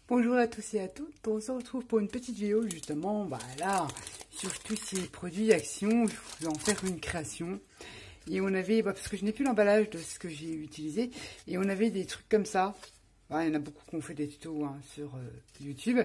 Bonjour à tous et à toutes, on se retrouve pour une petite vidéo justement, voilà, sur tous ces produits Action. Je vais en faire une création. Et on avait, parce que je n'ai plus l'emballage de ce que j'ai utilisé, et on avait des trucs comme ça. Il y en a beaucoup qui ont fait des tutos sur YouTube.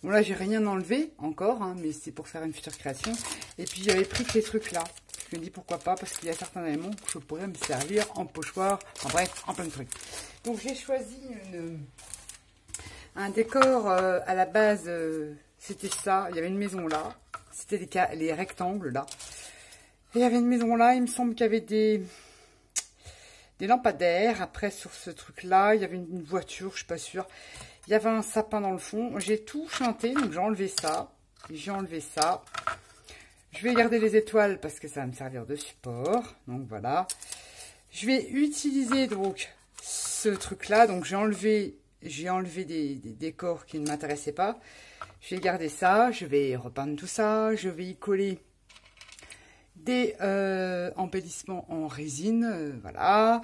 Bon là j'ai rien enlevé encore, mais c'est pour faire une future création. Et puis j'avais pris ces trucs là. Je me dis pourquoi pas, parce qu'il y a certains éléments que je pourrais me servir en pochoir, en bref, en plein de trucs. Donc j'ai choisi un décor à la base, c'était ça. Il y avait une maison là, c'était les rectangles là. Et il y avait une maison là, il me semble qu'il y avait des lampadaires. Après sur ce truc là, il y avait une voiture, je suis pas sûre. Il y avait un sapin dans le fond. J'ai tout chanté, donc j'ai enlevé ça. J'ai enlevé ça. Je vais garder les étoiles parce que ça va me servir de support. Donc voilà. Je vais utiliser donc ce truc là. Donc j'ai enlevé des décors qui ne m'intéressaient pas. Je vais garder ça. Je vais repeindre tout ça. Je vais y coller des embellissements en résine, voilà,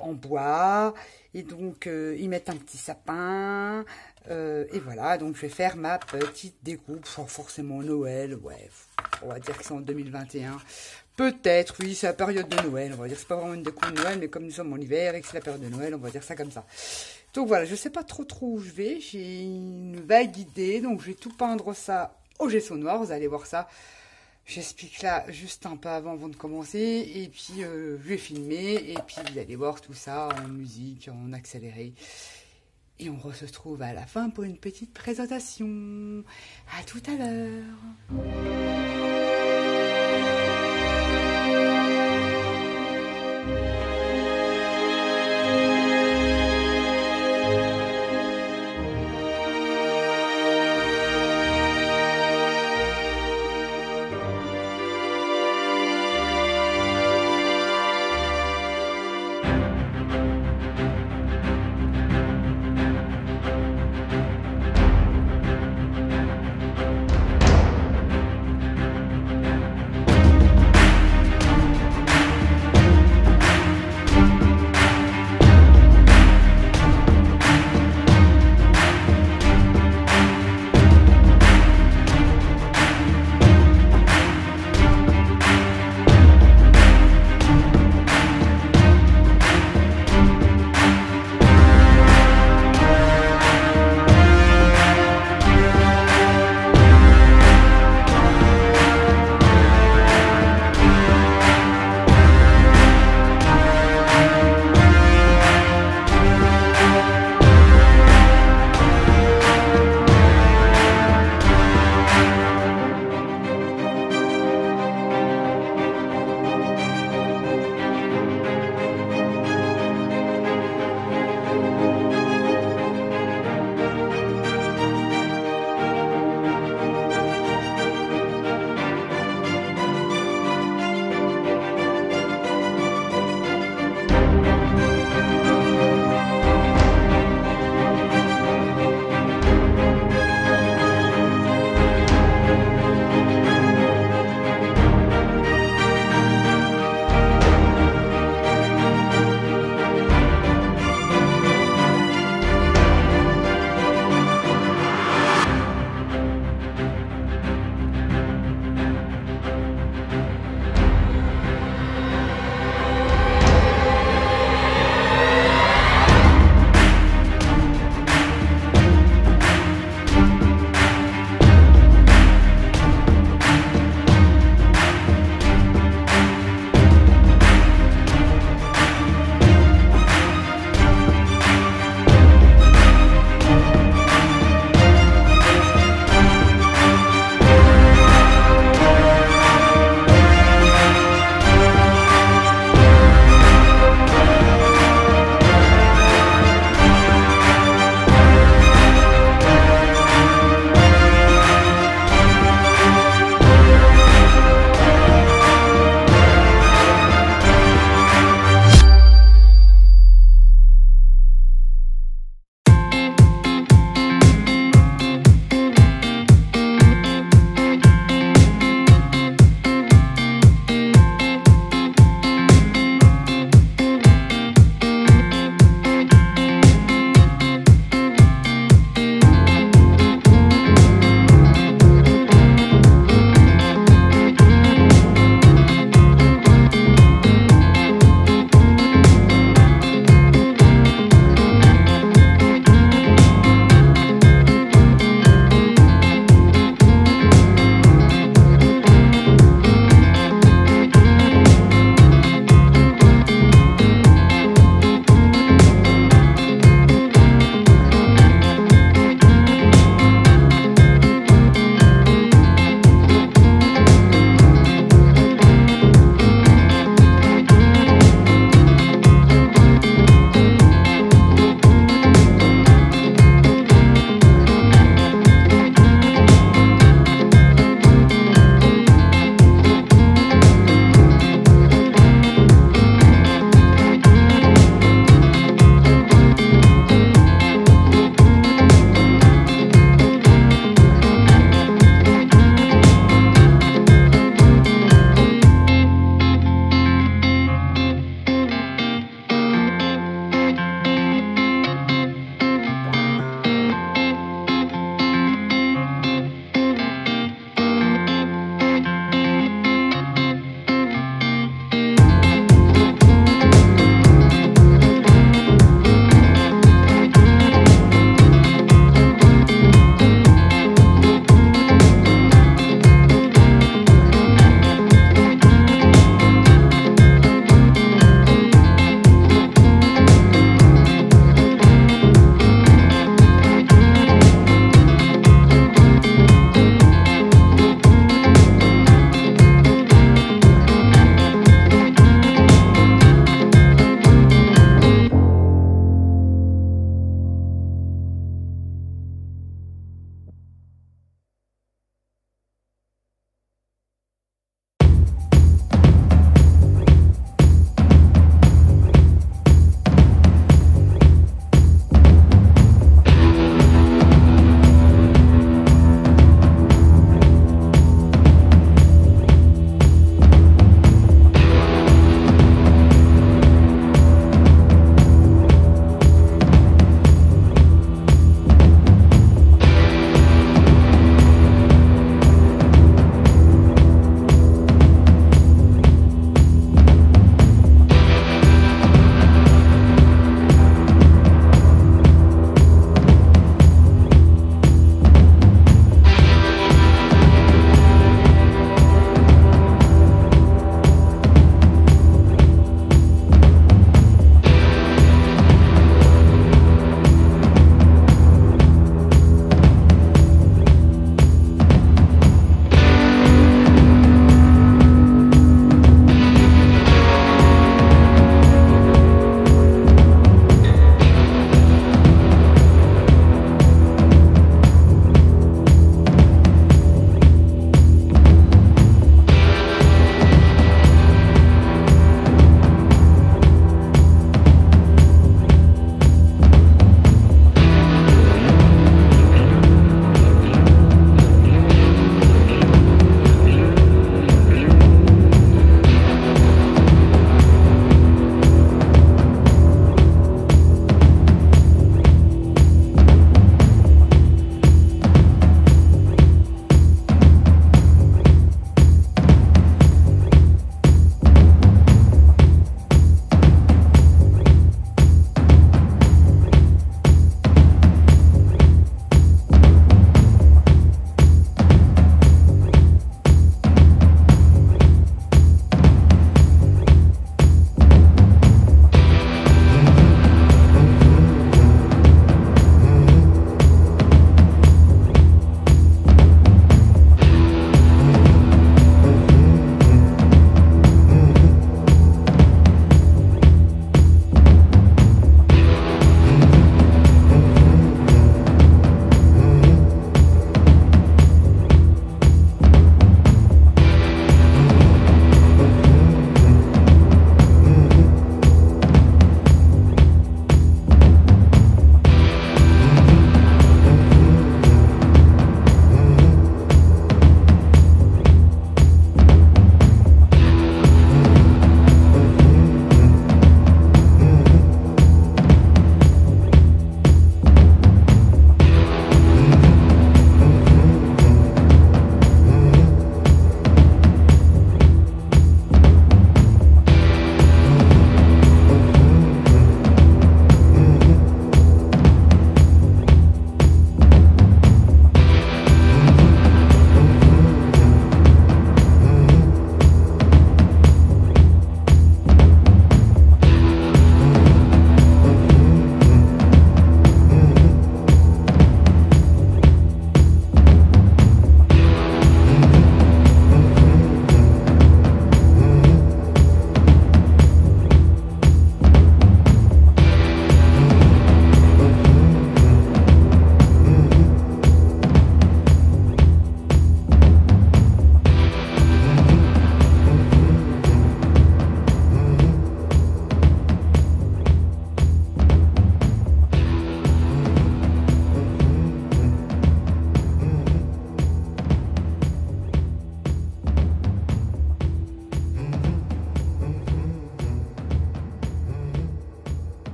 en bois. Et donc y mettre un petit sapin. Et voilà, donc je vais faire ma petite découpe, sans forcément Noël, ouais, on va dire que c'est en 2021. Peut-être, oui, c'est la période de Noël, on va dire que c'est pas vraiment une découpe de Noël, mais comme nous sommes en hiver et que c'est la période de Noël, on va dire ça comme ça. Donc voilà, je sais pas trop où je vais, j'ai une vague idée, donc je vais tout peindre ça au gesso noir, vous allez voir ça. J'explique là juste un peu avant de commencer, et puis je vais filmer, et puis vous allez voir tout ça en musique, en accéléré. Et on se retrouve à la fin pour une petite présentation. À tout à l'heure.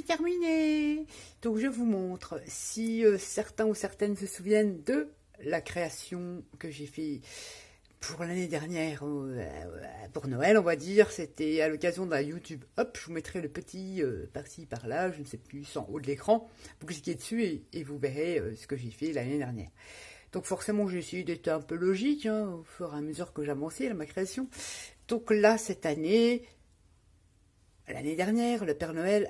terminé. Donc je vous montre, si certains ou certaines se souviennent de la création que j'ai fait pour l'année dernière, pour Noël, on va dire, c'était à l'occasion d'un YouTube. Hop, je vous mettrai le petit par-ci, par-là, je ne sais plus, en haut de l'écran. Vous cliquez dessus et vous verrez ce que j'ai fait l'année dernière. Donc forcément, j'ai essayé d'être un peu logique, hein, au fur et à mesure que j'avançais dans ma création. Donc là, cette année, l'année dernière, le Père Noël,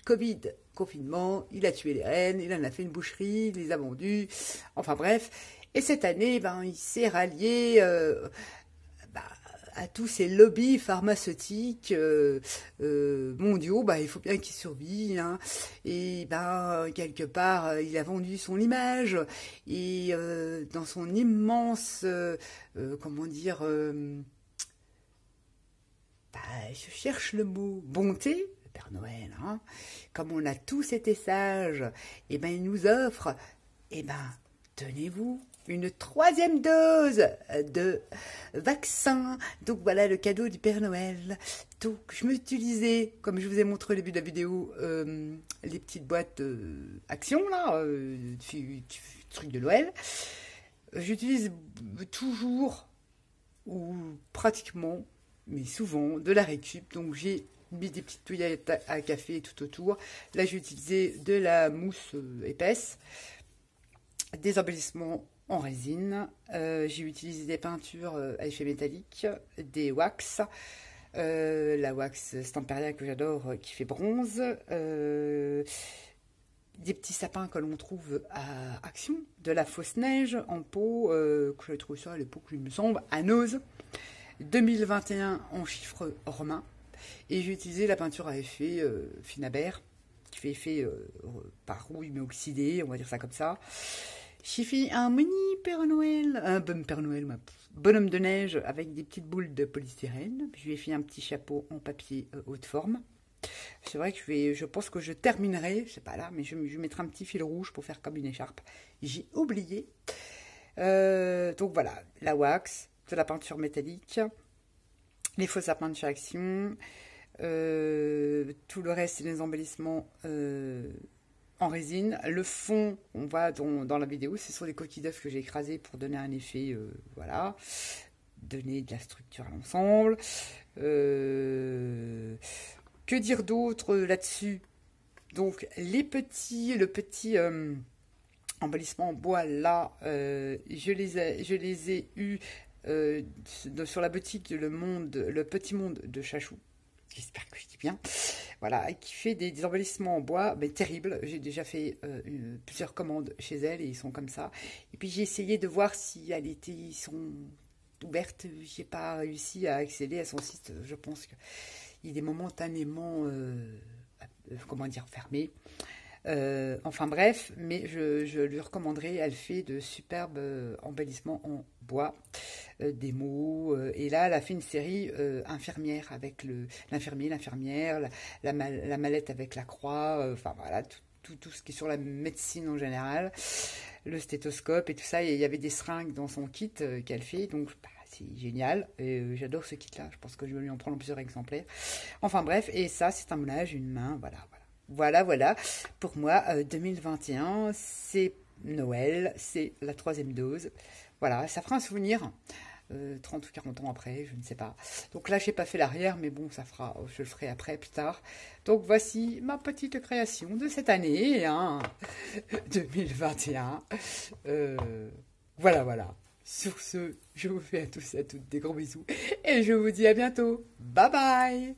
Covid, confinement, il a tué les rennes, il en a fait une boucherie, il les a vendues, enfin bref. Et cette année, il s'est rallié à tous ces lobbies pharmaceutiques mondiaux. Il faut bien qu'il survive, hein. Et quelque part, il a vendu son image. Et dans son immense, comment dire, je cherche le mot, bonté, le Père Noël, hein, comme on a tous été sages, il nous offre, tenez-vous, une 3e dose de vaccin. Donc voilà le cadeau du Père Noël. Donc je me utilisais, comme je vous ai montré au début de la vidéo, les petites boîtes Action, là, truc de Noël. J'utilise toujours, ou pratiquement, mais souvent, de la récup. Donc j'ai mis des petites touillettes à café tout autour. Là j'ai utilisé de la mousse épaisse, des embellissements en résine, j'ai utilisé des peintures à effet métallique, des wax, la wax Stamperia que j'adore qui fait bronze, des petits sapins que l'on trouve à Action, de la fausse neige en pot, que j'ai trouvé ça à l'époque, il me semble, à Nose, 2021 en chiffre romain, et j'ai utilisé la peinture à effet Finabert, qui fait effet par rouille mais oxydée, on va dire ça comme ça. J'ai fait un mini Père Noël, un bonhomme de neige avec des petites boules de polystyrène. Je lui ai fait un petit chapeau en papier haute forme. C'est vrai que je pense que je terminerai, je sais pas là, mais je mettrai un petit fil rouge pour faire comme une écharpe. J'ai oublié. Donc voilà, la wax, de la peinture métallique, les faux sapins de chez Action, tout le reste c'est des embellissements en résine. Le fond, on voit dans la vidéo, ce sont des coquilles d'œufs que j'ai écrasées pour donner un effet, voilà, donner de la structure à l'ensemble. Que dire d'autre là-dessus? Donc le petit embellissement en bois là, je les ai eus sur la boutique le petit monde de Chachou. J'espère que je dis bien. Voilà, qui fait des embellissements en bois, terribles. J'ai déjà fait plusieurs commandes chez elle et ils sont comme ça. Et puis j'ai essayé de voir si ils sont ouvertes. J'ai pas réussi à accéder à son site. Je pense qu'il est momentanément, fermé. Enfin bref, mais je lui recommanderais, elle fait de superbes embellissements en bois, des mots, et là elle a fait une série infirmière avec l'infirmier, l'infirmière, la mallette avec la croix, enfin voilà, tout ce qui est sur la médecine en général, le stéthoscope et tout ça, et il y avait des seringues dans son kit qu'elle fait, donc c'est génial, j'adore ce kit là, je pense que je vais lui en prendre plusieurs exemplaires, enfin bref, et ça c'est un moulage, une main, voilà. Voilà, pour moi, 2021, c'est Noël, c'est la 3e dose. Voilà, ça fera un souvenir, 30 ou 40 ans après, je ne sais pas. Donc là, je n'ai pas fait l'arrière, mais bon, je le ferai après, plus tard. Donc voici ma petite création de cette année, hein, 2021. Voilà. Sur ce, je vous fais à tous et à toutes des gros bisous. Et je vous dis à bientôt. Bye bye.